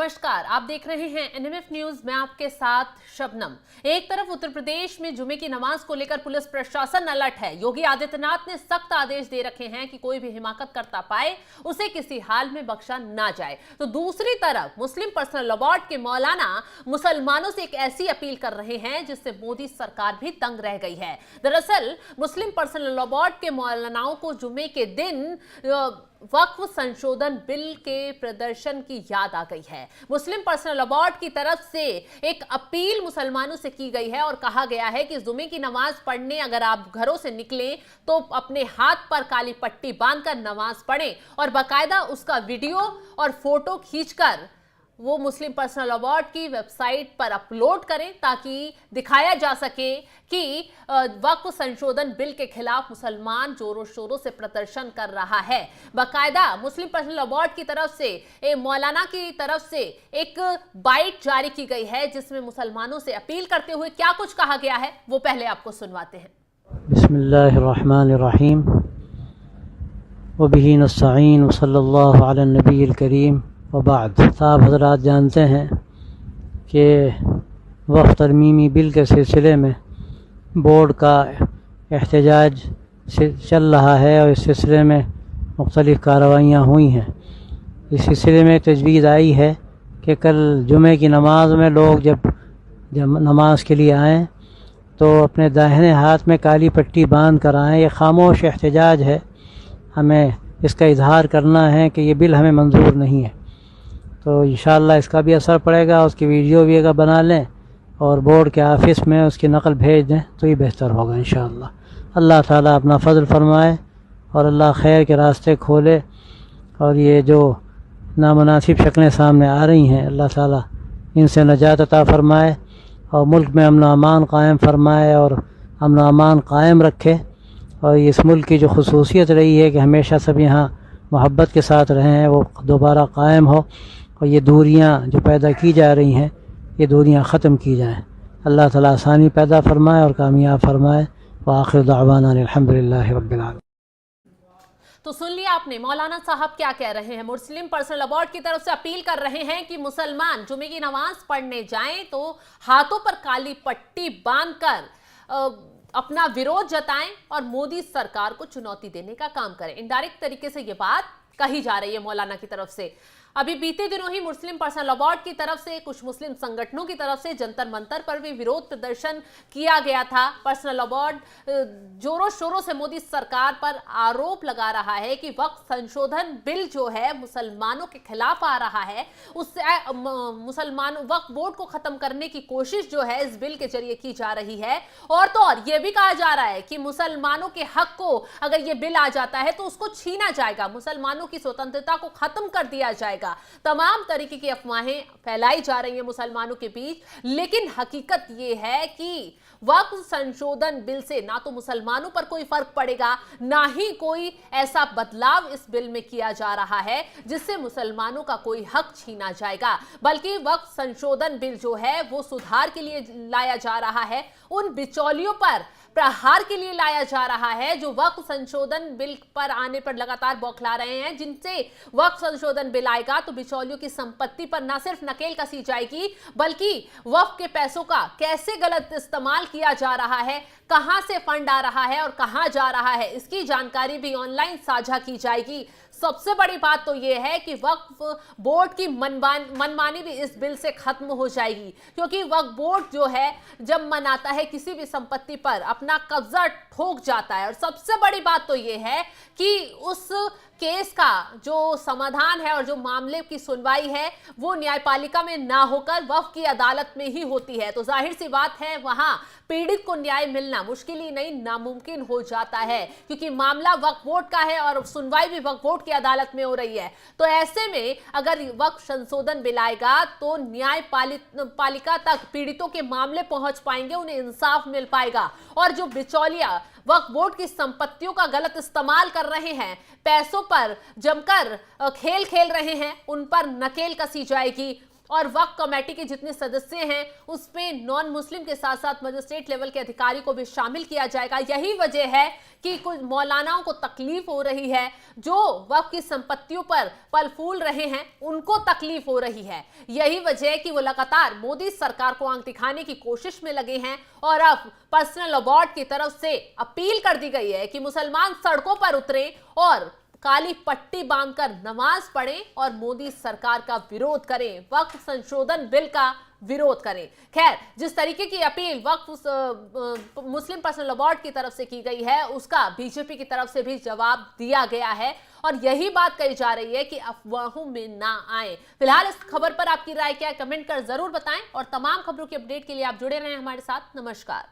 नमस्कार, आप देख रहे हैं एनएमएफ न्यूज। मैं आपके साथ शबनम। एक तरफ उत्तर प्रदेश में जुमे की नमाज को लेकर पुलिस प्रशासन अलर्ट है। योगी आदित्यनाथ ने सख्त आदेश दे रखे हैं कि कोई भी हिमाकत करता पाए उसे किसी हाल में बख्शा ना जाए। तो दूसरी तरफ मुस्लिम पर्सनल लॉ बोर्ड के मौलाना मुसलमानों से एक ऐसी अपील कर रहे हैं जिससे मोदी सरकार भी तंग रह गई है। दरअसल मुस्लिम पर्सनल लॉ बोर्ड के मौलानाओं को जुमे के दिन वक्फ संशोधन बिल के प्रदर्शन की याद आ गई है। मुस्लिम पर्सनल लॉ बोर्ड की तरफ से एक अपील मुसलमानों से की गई है और कहा गया है कि जुमे की नमाज पढ़ने अगर आप घरों से निकलें तो अपने हाथ पर काली पट्टी बांधकर नमाज पढ़ें और बाकायदा उसका वीडियो और फोटो खींचकर वो मुस्लिम पर्सनल लॉ बोर्ड की वेबसाइट पर अपलोड करें ताकि दिखाया जा सके कि वक्फ संशोधन बिल के खिलाफ मुसलमान जोरों शोरों से प्रदर्शन कर रहा है। बाकायदा मुस्लिम पर्सनल लॉ बोर्ड की तरफ से मौलाना की तरफ से एक बाइट जारी की गई है जिसमें मुसलमानों से अपील करते हुए क्या कुछ कहा गया है वो पहले आपको सुनवाते हैं। बिस्मिल्लाहिर्रहमानिर्रहीम व बिही नस्तईन व सल्लल्लाहु अला नबील करीम वबाद। साहब हज़रात जानते हैं कि वक्फ तरमीमी बिल के सिलसिले में बोर्ड का एहतजाज चल रहा है और इस सिलसिले में मुख्तलिफ़ कार्रवाइयाँ हुई हैं। इस सिलसिले में तजवीज़ आई है कि कल जुमे की नमाज़ में लोग जब नमाज के लिए आएँ तो अपने दाहिने हाथ में काली पट्टी बांध कर आएँ। ये खामोश एहतजाज है, हमें इसका इजहार करना है कि ये बिल हमें मंजूर नहीं है। तो इंशाअल्लाह इसका भी असर पड़ेगा। उसकी वीडियो भी अगर बना लें और बोर्ड के ऑफिस में उसकी नकल भेज दें तो ये बेहतर होगा इंशाअल्लाह। अल्लाह ताला अपना फ़ज़ल फरमाए और अल्लाह खैर के रास्ते खोले और ये जो नामुनासिब शक्लें सामने आ रही हैं अल्लाह ताला इनसे नजात अता फ़रमाए और मुल्क में अमन अमान कायम फ़रमाए और अमन अमान कायम रखे। और इस मुल्क की जो खसूसियत रही है कि हमेशा सब यहाँ मोहब्बत के साथ रहें हैं वो दोबारा कायम हो और ये दूरियां जो पैदा की जा रही हैं ये दूरियां ख़त्म की जाएं। अल्लाह ताला आसानी पैदा फरमाए और कामयाब फरमाए। व आखिर दावाना अल्हम्दुलिल्लाहि रब्बिल आलमीन। तो सुन लिया आपने मौलाना साहब क्या कह रहे हैं। मुस्लिम पर्सनल लॉ बोर्ड की तरफ से अपील कर रहे हैं कि मुसलमान जुमे की नमाज पढ़ने जाएं तो हाथों पर काली पट्टी बांधकर अपना विरोध जताएं और मोदी सरकार को चुनौती देने का काम करें। इनडायरेक्ट तरीके से ये बात कही जा रही है मौलाना की तरफ से। अभी बीते दिनों ही मुस्लिम पर्सनल लॉ बोर्ड की तरफ से कुछ मुस्लिम संगठनों की तरफ से जंतर मंतर पर भी विरोध प्रदर्शन किया गया था। पर्सनल लॉ बोर्ड जोरों शोरों से मोदी सरकार पर आरोप लगा रहा है कि वक्फ संशोधन बिल जो है मुसलमानों के खिलाफ आ रहा है, उससे मुसलमान वक्फ बोर्ड को खत्म करने की कोशिश जो है इस बिल के जरिए की जा रही है। और तो और यह भी कहा जा रहा है कि मुसलमानों के हक को अगर ये बिल आ जाता है तो उसको छीना जाएगा, मुसलमानों की स्वतंत्रता को खत्म कर दिया जाएगा। तमाम तरीके की अफवाहें फैलाई जा रही हैं मुसलमानों के बीच, लेकिन हकीकत यह है कि वक्फ संशोधन बिल से ना तो मुसलमानों पर कोई फर्क पड़ेगा, ना ही कोई ऐसा बदलाव इस बिल में किया जा रहा है जिससे मुसलमानों का कोई हक छीना जाएगा, बल्कि वक्फ संशोधन बिल जो है वो सुधार के लिए लाया जा रहा है, उन बिचौलियों पर प्रहार के लिए लाया जा रहा है जो वक्फ संशोधन बिल पर आने पर लगातार बौखला रहे हैं। जिनसे वक्फ संशोधन बिल आएगा तो बिचौलियों की संपत्ति पर न सिर्फ नकेल कसी जाएगी बल्कि वक्फ के पैसों का कैसे गलत इस्तेमाल किया जा रहा है, कहां से फंड आ रहा है और कहां जा रहा है, इसकी जानकारी भी ऑनलाइन साझा की जाएगी। सबसे बड़ी बात तो यह है कि वक्फ बोर्ड की मनमानी भी इस बिल से खत्म हो जाएगी, क्योंकि वक्फ बोर्ड जो है जब मनाता है किसी भी संपत्ति पर अपना कब्जा ठोक जाता है। और सबसे बड़ी बात तो यह है कि उस केस का जो समाधान है और जो मामले की सुनवाई है वो न्यायपालिका में ना होकर वक्फ की अदालत में ही होती है। तो जाहिर सी बात है वहां पीड़ित को न्याय मिलना मुश्किल ही नहीं नामुमकिन हो जाता है, क्योंकि मामला वक्फ बोर्ड का है और सुनवाई भी वक्फ बोर्ड की अदालत में हो रही है। तो ऐसे में अगर वक्फ संशोधन बिल आएगा तो न्यायपालिका तक पीड़ितों के मामले पहुंच पाएंगे, उन्हें इंसाफ मिल पाएगा। और जो बिचौलिया वक्फ बोर्ड की संपत्तियों का गलत इस्तेमाल कर रहे हैं, पैसों पर जमकर खेल खेल रहे हैं, उन पर नकेल कसी जाएगी। और वक्फ कमेटी के जितने सदस्य हैं उसमें नॉन मुस्लिम के साथ साथ मजिस्ट्रेट लेवल के अधिकारी को भी शामिल किया जाएगा। यही वजह है कि कुछ मौलानाओं को तकलीफ हो रही है, जो वक्फ की संपत्तियों पर फल फूल रहे हैं उनको तकलीफ हो रही है। यही वजह है कि वो लगातार मोदी सरकार को आंख दिखाने की कोशिश में लगे हैं और अब पर्सनल लॉ बोर्ड की तरफ से अपील कर दी गई है कि मुसलमान सड़कों पर उतरें और काली पट्टी बांधकर नमाज पढ़ें और मोदी सरकार का विरोध करें, वक्फ संशोधन बिल का विरोध करें। खैर, जिस तरीके की अपील वक्फ मुस्लिम पर्सनल लॉ बोर्ड की तरफ से की गई है उसका बीजेपी की तरफ से भी जवाब दिया गया है और यही बात कही जा रही है कि अफवाहों में ना आए। फिलहाल इस खबर पर आपकी राय क्या है, कमेंट कर जरूर बताएं और तमाम खबरों की अपडेट के लिए आप जुड़े रहें हमारे साथ। नमस्कार।